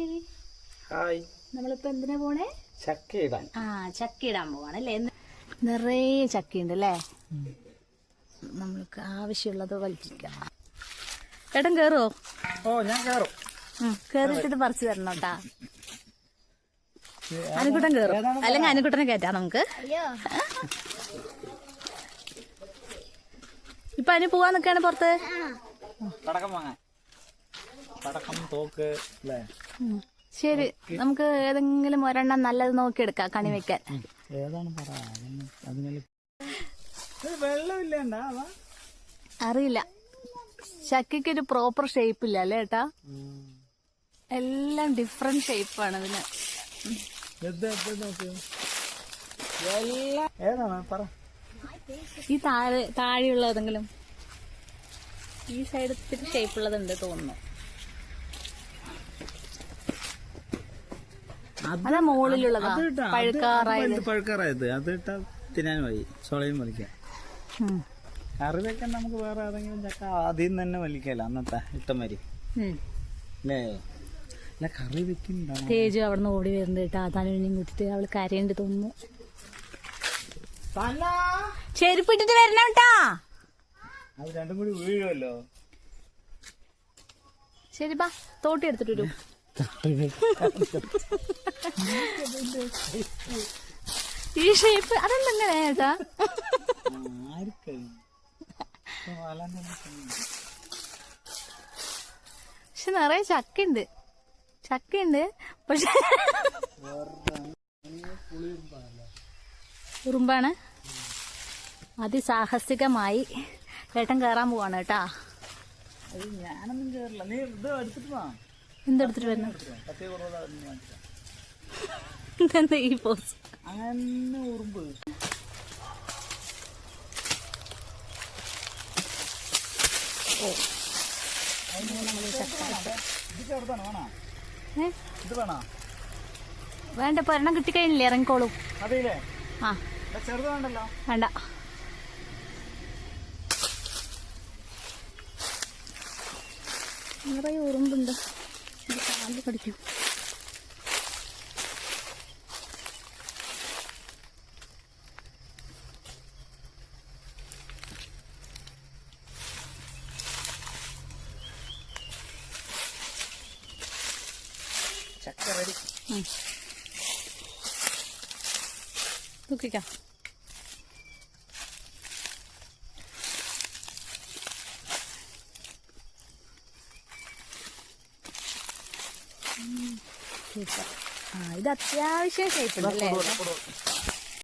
Hi hi. നമ്മളിപ്പോ എന്തിനാ പോണേ? ചക്കയിടാൻ. ചക്കയിടാൻ പോവാണല്ലേ. നിറയെ ചക്കയുണ്ട് അല്ലേ. നമ്മൾക്ക് ആവശ്യമുള്ളത് വലിച്ചിരിക്കാം. ചേട്ടൻ കേറുവോ? ഓ, ഞാൻ കേറും. കേറിയിട്ട് പറിച്ചു തരണം കേട്ടാ. അനുക്കുട്ടൻ കേറും, അല്ലെങ്കിൽ അനുക്കുട്ടനെ കയറ്റാം നമുക്ക്. ഇപ്പൊ അനു പോവാൻ നിക്കാണ് പുറത്ത്. പടക്കം വാങ്ങാൻ. പടക്കം, തോക്ക് അല്ലേ? ശരി, നമുക്ക് ഏതെങ്കിലും ഒരെണ്ണം നല്ലത് നോക്കിയെടുക്കാം കണി വെക്കാൻ. ഏതാണ് വെള്ളമില്ല? അറിയില്ല, ചക്കയ്ക്ക് ഒരു പ്രോപ്പർ ഷേപ്പ് ഇല്ല അല്ലേ ഏട്ടാ. എല്ലാം ഡിഫറെന്റ് ഷേപ്പാണ് ഇതിന്. ഈ താഴെയുള്ള ഏതെങ്കിലും ഈ സൈഡ് ഇത്തിരി ഷേപ്പ് ഉള്ളതുണ്ട് തോന്നുന്നു. അതാ മുകളിലുള്ളതാ പഴുക്കാറായത്. അത് ഇട്ടാ തിന്നാനുമായി ചൊളയും വലിക്കാം. കറി വെക്കാൻ നമുക്ക് വേറെ ഏതെങ്കിലും ചക്ക ആദ്യം തന്നെ വലിക്കല്ല. അന്നത്തെ ഇട്ടമാരി അല്ലേ? അല്ല, കറി വെക്കുന്നുണ്ടോ? തേജു അവിടെ നിന്ന് ഓടി വരുന്നുണ്ട് കേട്ടോ. അതാനും കൂട്ടിട്ട് അവള് കരയുണ്ട് തോന്നുന്നു. ചെരുപ്പിട്ടിട്ട് വരണം കേട്ടാ. അത് രണ്ടും കൂടി വീഴുമല്ലോ. ശരി, ബാ തോട്ടി എടുത്തിട്ട് വരൂ. ഈ ഷേപ്പ് അതെന്തെങ്ങനെ ചേട്ടാ? പക്ഷെ നിറയെ ചക്കയുണ്ട്. പക്ഷെ ഉറുമ്പാണ്. അതിസാഹസികമായി ഏട്ടൻ കയറാൻ പോവാണ് കേട്ടാ. ഞാനൊന്നും കേറില്ല. നീ ഇത് എടുത്തിട്ട് വാ. എന്തെടുത്തിട്ട് വരുന്നു? ഇതെന്താ ഈ പോസ്? അങ്ങനെ ഉറുമ്പ്. വേണ്ട, ഒരെണ്ണം കിട്ടിക്കഴിഞ്ഞില്ലേ, ഇറങ്ങിക്കോളൂ. അതെല്ലേ? ആ, ചെറുത് വേണ്ടല്ലോ. വേണ്ട. നിറയെ ഉറുമ്പുണ്ട്, കാല് കടിക്കും. ചക്ക റെഡി. തൂക്കിക്കാം. ഇത് അത്യാവശ്യം ഷേപ്പ് ഉണ്ടല്ലേ?